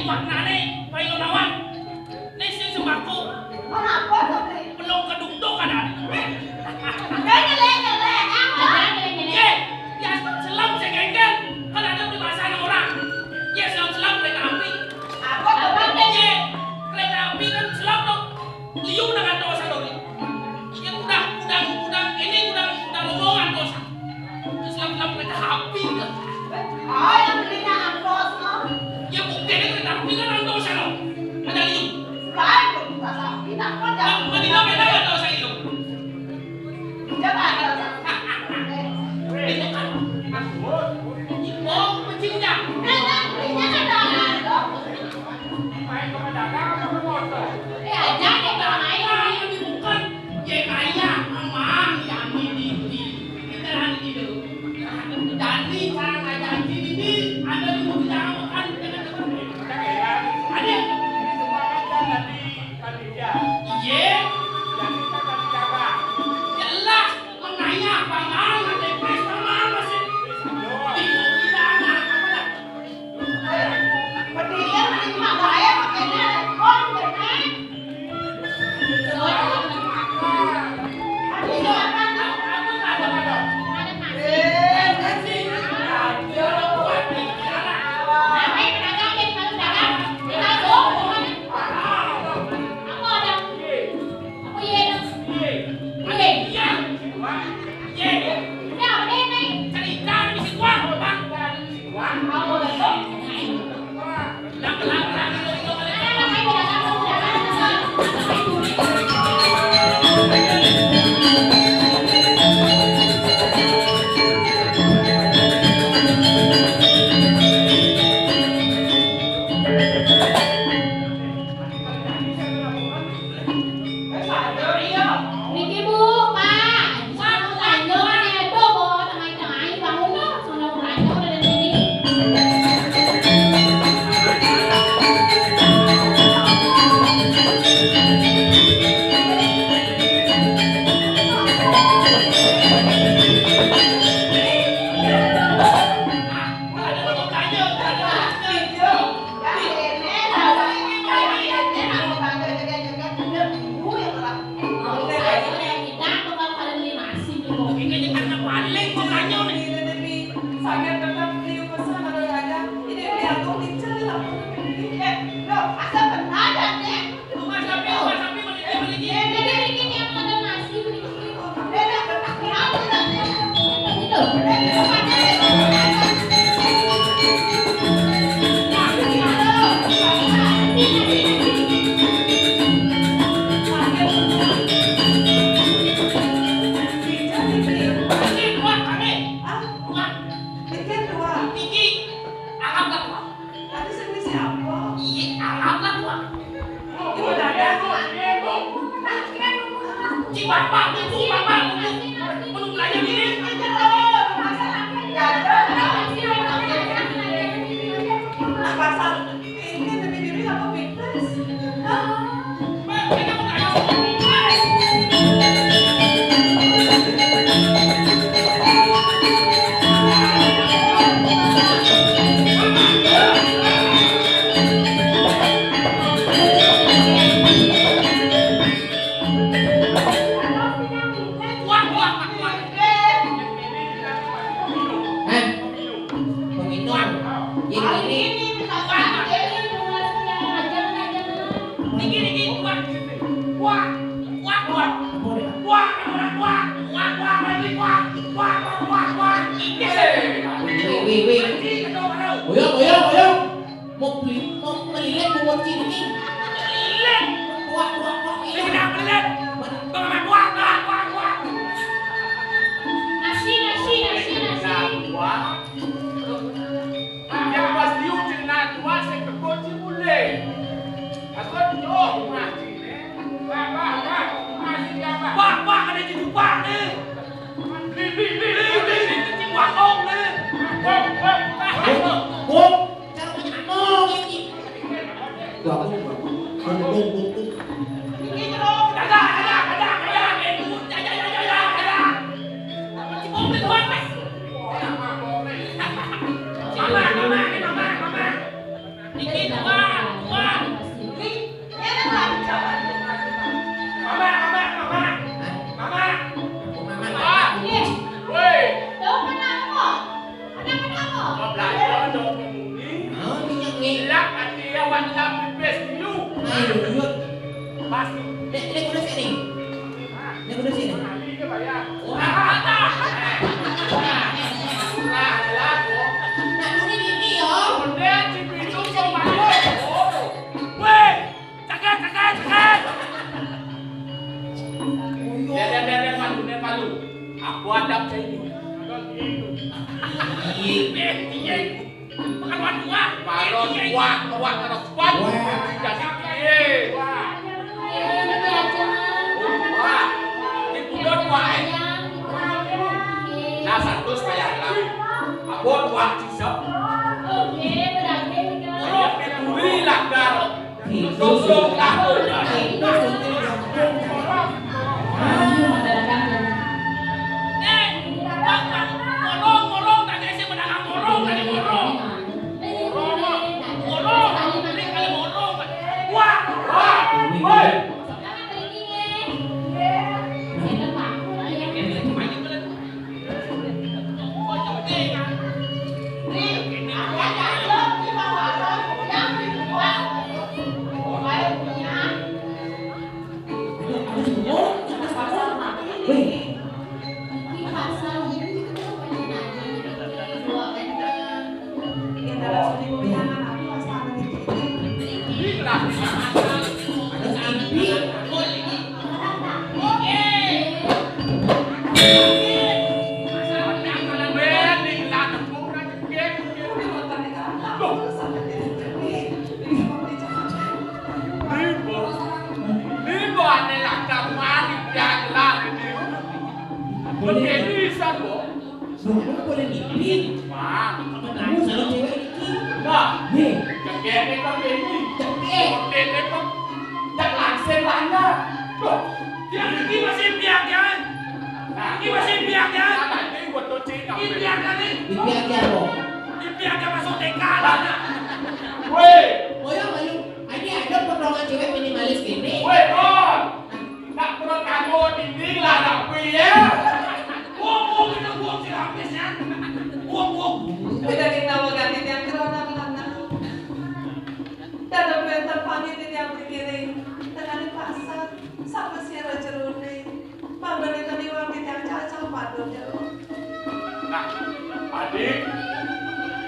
maknane payo lawan. Nek sing sembako. Ora apa to, Bre? Belum kedungduk kan. Nyele. Ye, ya selam sing gengkel. Kan ada peribahasa orang. Ye selam kereta api. Apa to, Bre? Ye, kereta api kan selam dong. Liung dengan dosa dori. Ya udah rombongan dosa. Selam kereta api. Oh, yang belinya angkot, no? Ya buktinya kereta api kan ada dosa dong. Ada liung. Selain buka sapi, takut ya. Madina beda ya dosa liung. Coba ada. Itu kan. Oh, kucingnya. Belinya ada. Main ke pedagang atau ke motor? Aja deh kalau main. Yang dibukan. Ya kaya, emang. Jangan di. Kita nanti dulu. Jadi, cara ngajakin ini. Ada di mobil jangan makan. Ada. Ini semua kan jalan di Kandia. Iya. Yang kita kan jaga. Jelas. Menanya, pangan. Ada pres, pangan. Masih. Di mobil jangan. Apa dah? Berdiri di rumah saya makanya kon benar. Aduh, silakan. Aku tak ada pada. Nasi. Jangan buat bicara. Namanya pedagang jadi kalau dagang tinggal dong. Aku ada. Aku iya dong. Ada dia. Ye. Ya apa ini? Cerita di situ bang. Aku ada dong. Lang itu. Namanya pedagang. Niki Bu, Pak. Satu lanjut nih itu Bu, tengah-tengah bangun tuh, sono lanjut udah dari sini. Saya tetap beli pesan kalau ada ini biar aku dicari lah. Asal benar dan nih. Rumah sapi balik. Jadi ini yang ada nasi begitu. Dia bertakbir apa tadi? Begitu. Bikin dua. Tadi sini siapa? Ibu Dada. Pasal ini lebih diri apa fitness? Mau melihat mau cincin. Nasi. Yang pas diucin na tua saya ke kunci boleh. Aku jauh masih. Masih apa? Pak, ada di depan nih. Wah, om nih. Bung, cara punya nong ini. Bung. Ada. buat dalam pipis dulu. Ayo, yuk. Pasti. Ini kuda sini. Ini kuda sini. Ini ke bayar. Ada. Nah, lagu. Nak kuda ini yo. Kemudian si pintu pembangun. Weh, cakat. Dia palu. Aku hadap saya ini. Makan wan dua. Kalau kuat terus kuat. Jadi piye? Wah. Wah. Ini pudot wah. Nah, satu bayar lah. Abon wah cisok. Oke, berarti Ayah diburi lah dar. Dosong lah. Morong tak kasi pedagang morong tadi morong. Ini kali morong. Wah. Woi. Boleh ngipin. Kamu salah cewek ini. Nah, Hei, kegene kan ini. cekek. Kegene kan tak langsung lana. Ini masih biak kan? Ini masih biak kan? Nah, ini buat tocin. Ini biak kan ini? Dipiak ya lo. Ini biak kan masuk TK lah. Woi, Oh ya malu. Ini ada potongan cewek minimalis gini. woi, on. Nak perut kamu dinding lah nak piye? Buang kita buang si habisnya. Buang. Beda kita ganti yang kerana mana. Dalam bentar panitin yang dikirim dengan di pasar sama si Raja Rune. Pembeli tadi waktu yang cacau padunya. Nah, adik,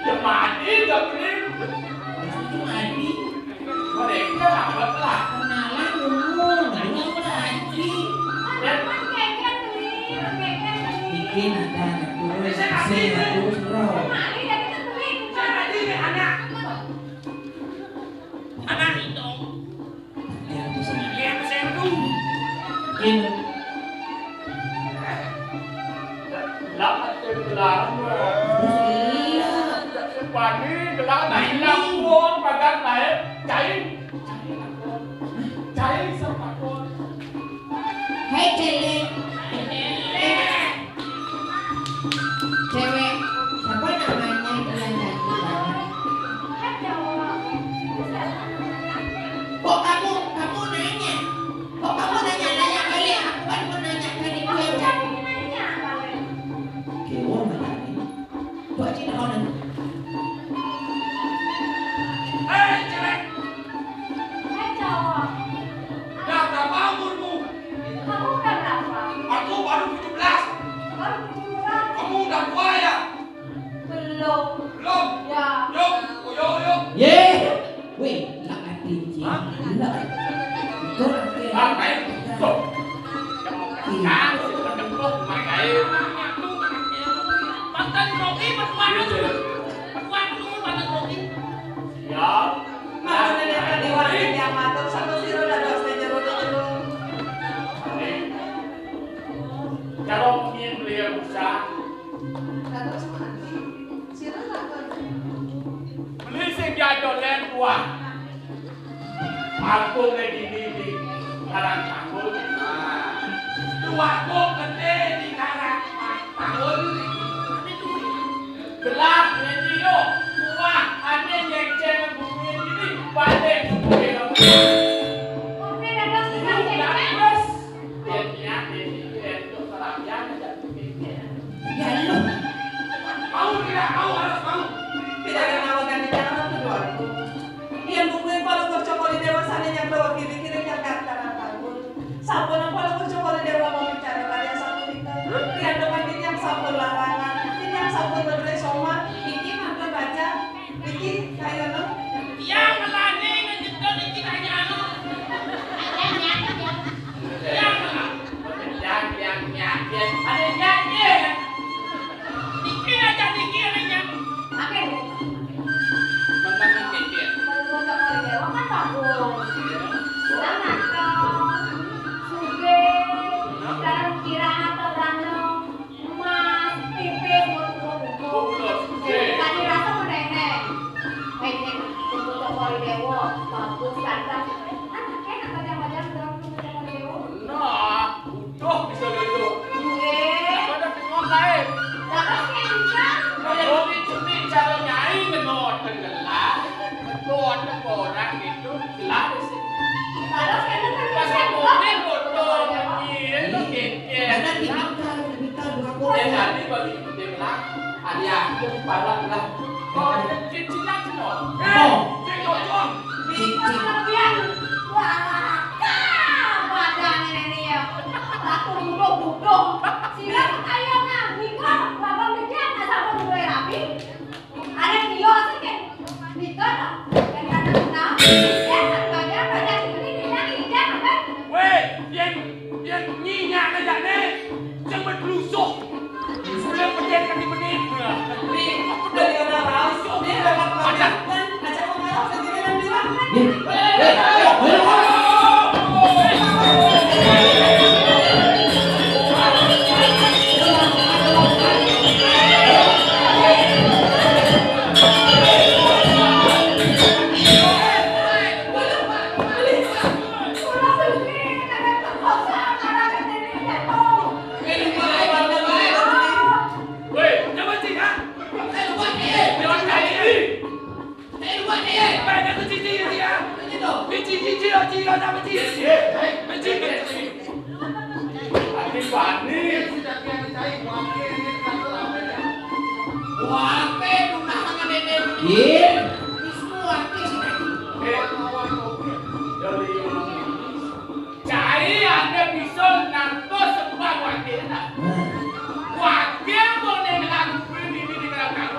ya mandi gak beri. Itu Adi. Mereka lambat lah. Kenalan dulu. Baru aku lagi. Bikin ada anak dulu. Saya terus bro. Saya ini anak. Anak itu. Ya bisa. Dia saya dulu. Bikin. Lamat kebelah. Iya. Pani gelang naik lampuan pagar naik cai sama kon. Hai cewek. Cewek. Siapa namanya yang cantik banget? Kok kamu nanya? Kok kamu nanya balik? Aku kan mau nanya kan ibu yang cantik. Kewa mana ini? Kok Cina kau nanya? Cewek. Dah berapa umurmu? Aku baru 17. Kamu udah tua ya? Belum. Belum. Ya. Yuk. Ye, weh, nak hati cina, nak. Kau nanti Apa itu? Tuh. Kan sudah kembali makai. Mantan grogi perempuan itu. Perempuan itu mantan grogi. Ya. Mana yang tadi waktu yang matur sama si Roda dos jeruk. Kalau ingin beli rusak, Kata sama si Roda kan. beli sing jadolen tua. Aku lagi di karang tanggul. Tuaku gede di karang tahun. Gelap ini yo. Tua ane nyengceng bumi ini balik bumi. ya lu. Mau tidak mau harus mau. Tidak kenal ganti jangan kedua. Yang bungkuin wali dewo bagus ganteng anaknya nak macam-macam dong macam dewo Nah, udah bisa dulu. nggih Kau dah tengok lain. lah kan kencang Kalau cumi cara nyai menot tenggelam, menot orang itu gelap sih. kalau kencang Pasal mobil botol ini itu keke. Karena di berapa Dia tadi bagi dia bilang, ada yang balak lah. Kau cicilan cenot. Cicok cok. kemudian wah badan ini ya aku duduk siapa ayo ngambil kok bapak kerja asal dulu rapi ada dia sih kan bikin dan ada kenal ya baca ini dia apa Weh, yang nyinyak aja nih. Jangan berlusuk. Sudah pengen di menit. Ri, aku dari orang langsung dia dapat pelajaran ajak mengalah sendiri dan bilang Weh, jangan cik ha. Jangan kali ni. Banyak tu cici dia. Cici dia dah cici. Cici. Ini pani. Cari ada bisa nanto sebab wakil nak. Wakil boleh lakukan ini di belakang.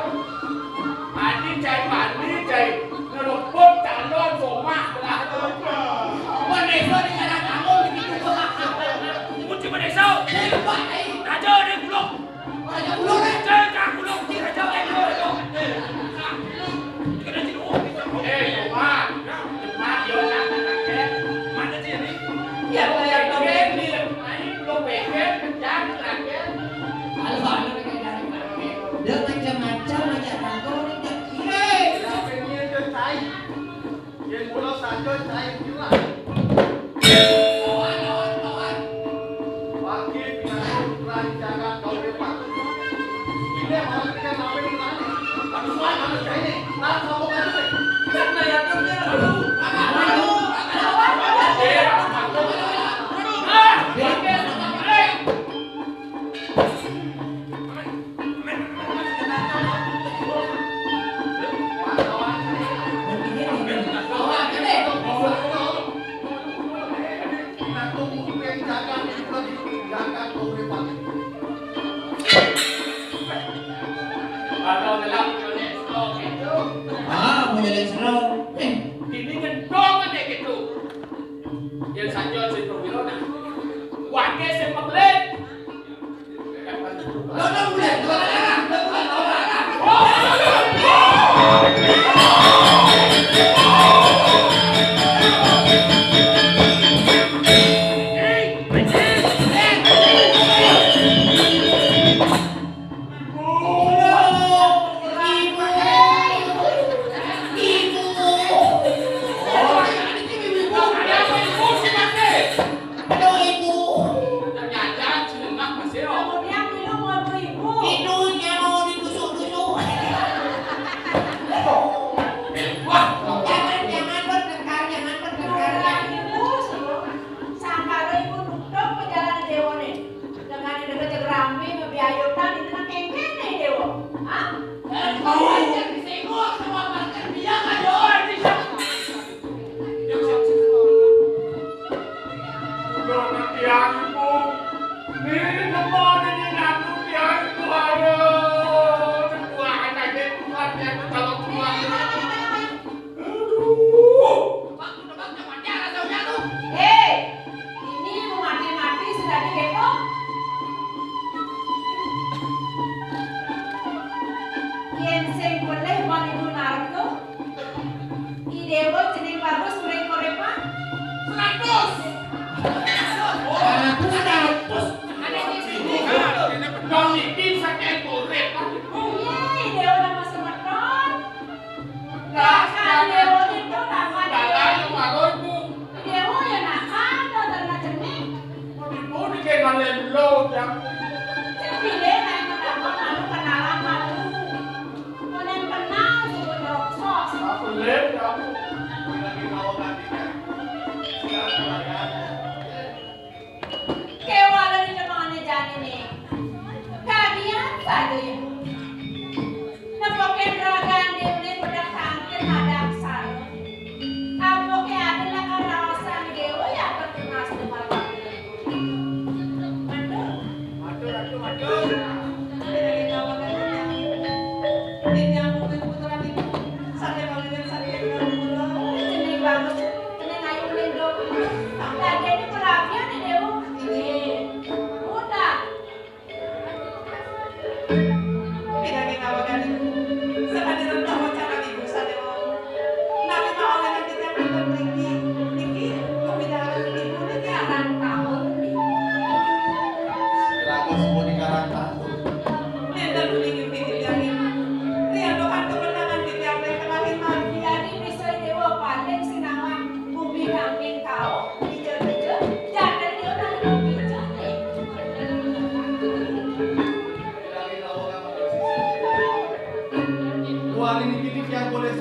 Adi cai pani cai ngeruput calon rumah belah. Kunci menesau. Raja dia gulung. Jaga gulung di raja gulung. Kena tidur. Cuma yo nak nak mana dia ni? ya kayak Ini belum beker kencang lagi. Dia macam-macam aja kantor ni tak karena yang kerja Kalau dalam unit stok itu, mau jalan serau. ini gendong aja gitu. Yang saja si Purwirona, wakil si Peklet. Ada apa ibu si Peklet? Aduh ibu. Ternyata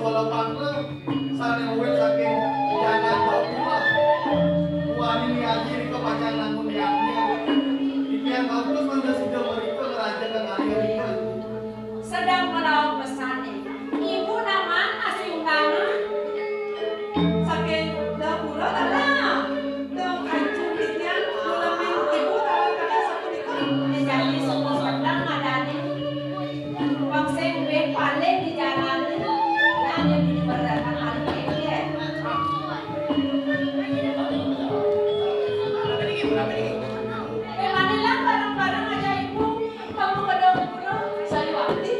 wala pangke sane uwit saking jangan jauh pula. Wani ni aji riko pacar langun yang iki yang kau terus manda sudah meriko ngeraja ke kali riko. Sedang merawat pesan ibu nama nasi undangan. Saking dahulu adalah dong kancung titian ulamin ibu tahu kalian satu nikah. Jadi semua sedang ngadani. Bang Sembe paling di jalan dan yang diberdakan hari ini. Manilah barang-barang aja ibu. Kamu ke dapur. Saya waktu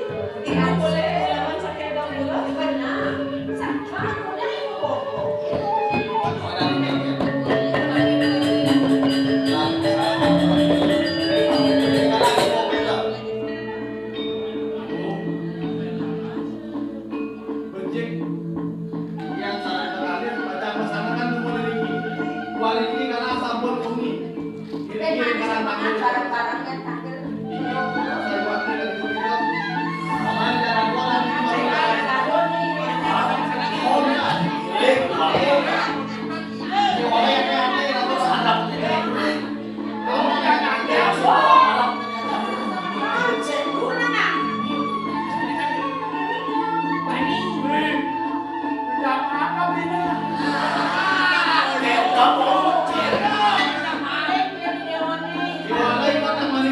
Ibu boleh lawan saking dahulu. benar. Sama udah ibu bobo. Becik yang sangat terakhir pada pasangan kan semua dari ini. Wali ini karena sampun bumi. Kira-kira karena takut. Barang-barangnya takdir. Saya waktu dari itu kita. Aman jalan jalan di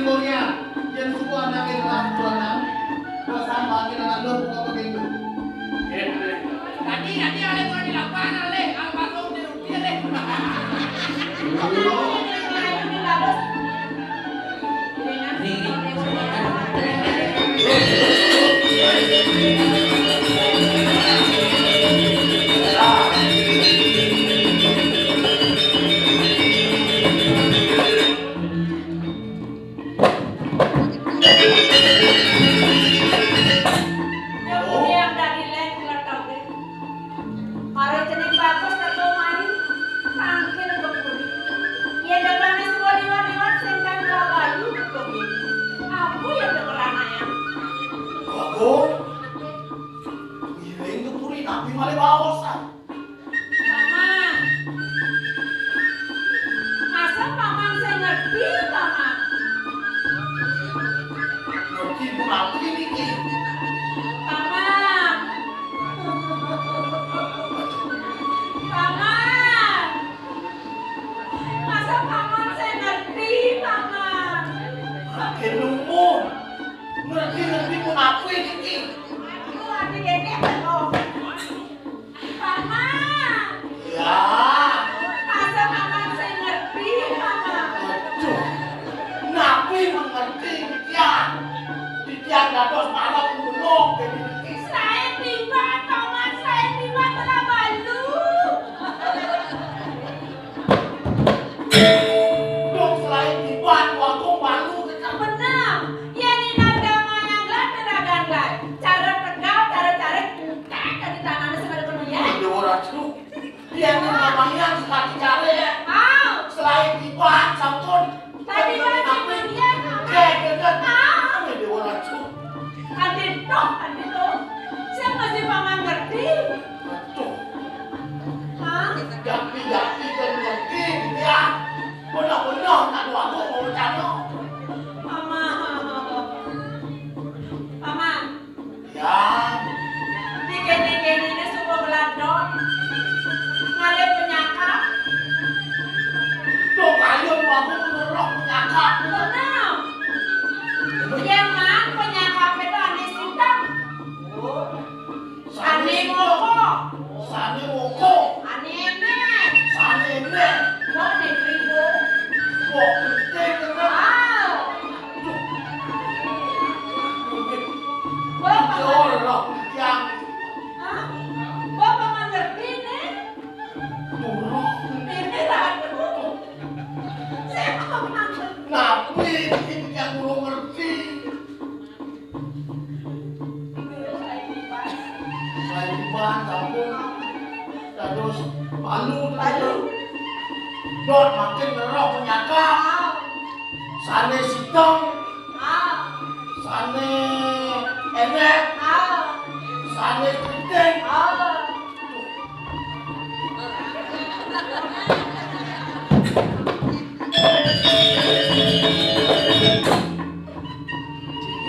Oh ya, Nanti oleh mau di lapangan leh, al masuk di rupiah leh. Dot makin ngerok penyaka. Sane sitong. Sane enek. Sane mangkeng.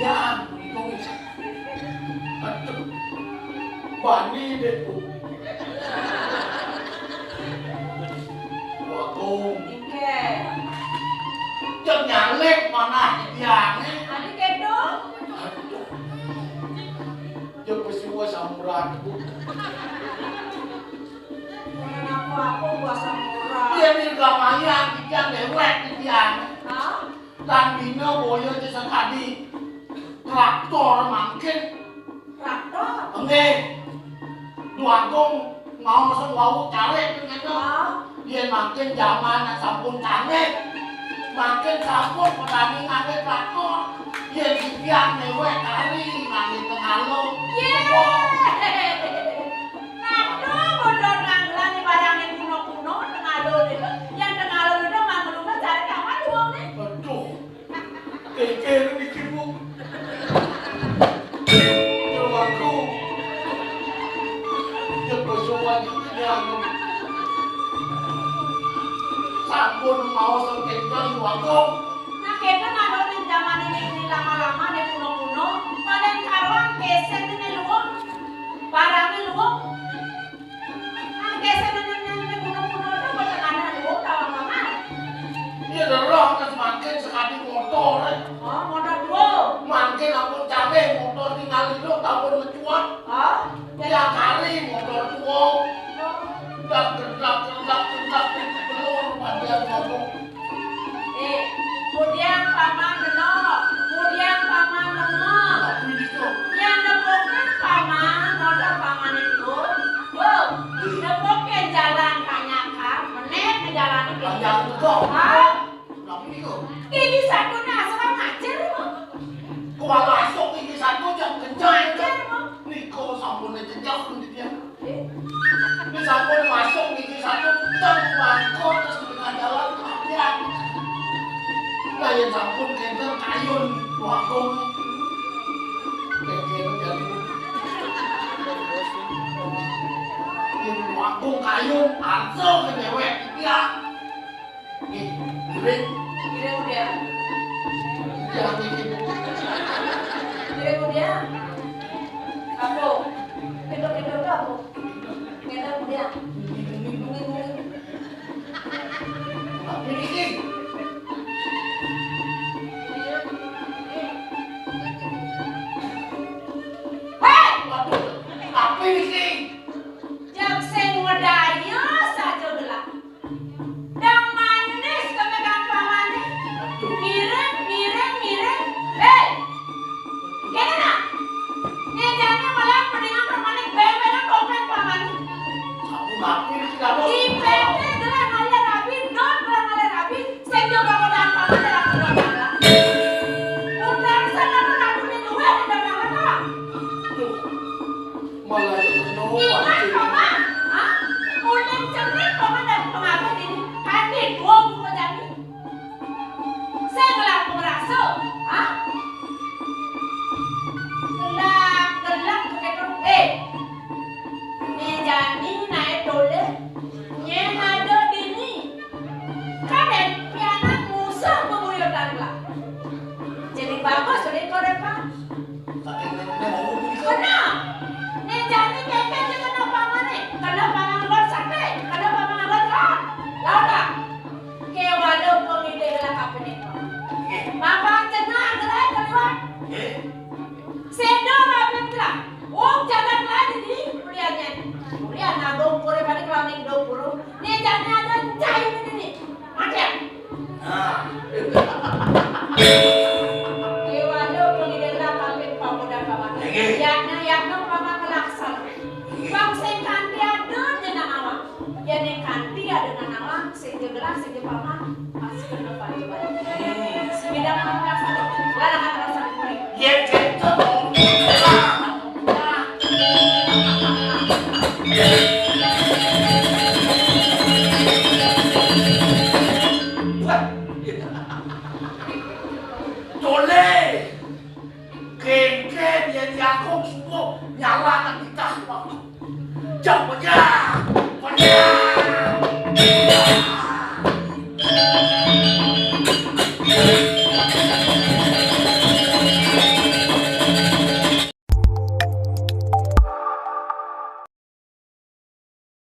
Cian, ngomong. Aduh, bani deh bu. Wakong, Ike. jangan nyalek mana yang ini. Adik kedong. Aduh, jangan bersiwa samurai bu. Aku puasa murah. Dia ni gamayang, dia lewat dia. Hah? Dan bina boyo di sekali traktor mangkeng. Traktor? Enggak, Wakong mau masuk wau cari dengan tu. Dia makin zaman sampun canggih, makin sampun petani ngambil traktor. Dia dibiang lewat kali ngambil tengah lo. Aduh, bodoh nanggelan di barang yang kuno-kuno tengah lo deh. Yang tengah lo udah manggil cari kawan doang nih. Aduh, keke ni kibu. Kalau aku, dia bersuara yang sampun mau sekejap Wakong. Nah, kita nado di zaman ini lama-lama di kuno-kuno, pada karuan keset ini luang, barangnya luang. Nah, keset ini kuno-kuno itu bukan ada luang, tahu mama? Dia dorong ke semakin sekali motor. Oh, motor dua. Makin ampun canggih motor tinggal itu tahun mencuat. Oh, Tiap kali motor tua. Gerak belur pada ngomong. kemudian paman genok, kemudian paman lenok. Tapi itu, Yang nepokin paman, motor paman itu, nepokin jalan kanyakan, menit ke jalan itu. banyak juga. Hah? Tapi itu, Ini satu nasaran ngajar, Bu. kuat masuk ini satu jam kencang. Ngajar, Bu. Niko sampun jejak dia. Ini sampun masuk ini satu jam bangkot terus dengan jalan kalian. Lah yang sampun kenter kayun Wakong. Keke jadi. Yang Wakong kayun ansel ke dewek dia. Nih, giring. Kira kemudian, Jangan bikin. kira kemudian, kamu, hidup kamu, kira kemudian, Tapi ini. hei, Waduh, tapi ini. jam sing wedaya saja gelap. Dang manis kepegang pamane, miring, hei, kena nak? Ngejane malah mendingan pamane beberan kopeng pamane. Kamu ngapain sih kamu? Di pepe gelang ngalir rapi, non gelang ngalir rapi, sing nyoba kodan pamane dalam kedokteran. Putar sana aku ning duwe di dalam apa? Tuh, malah jadi Ingat paman, hah? Udah cerdik paman dari pengabat ini, hati dua buku jadi. Saya ngelaku merasa, hah? Gelak keketung, Nejani naik dole, ada dini. Kalian pianan musuh pembuyutan gelap. Jadi bagus, jadi korepan. saking neneknya mau begitu. Kena, nejani keke dia kena pamane, kena paman lot sate, kena paman lot rat, lauda. Kewalo pengide gelak kapene. Mapang cenah gelak keliwat. Sendo ngapin gelak, jalan lagi di kuliahnya. Kuliah nabung pure balik kelawing 20. Nejani ada cair ini. Mati. Nah, Kewalo pengide gelak kapin pamuda paman. Yakna paman melaksan. Bang sing kanti ada dengan awak. Ya nek kanti ada dengan awak, sing jegelah sing paman pasti kena pati bae. Bidang melaksan. Larang terasa kuring. dia gitu. Tole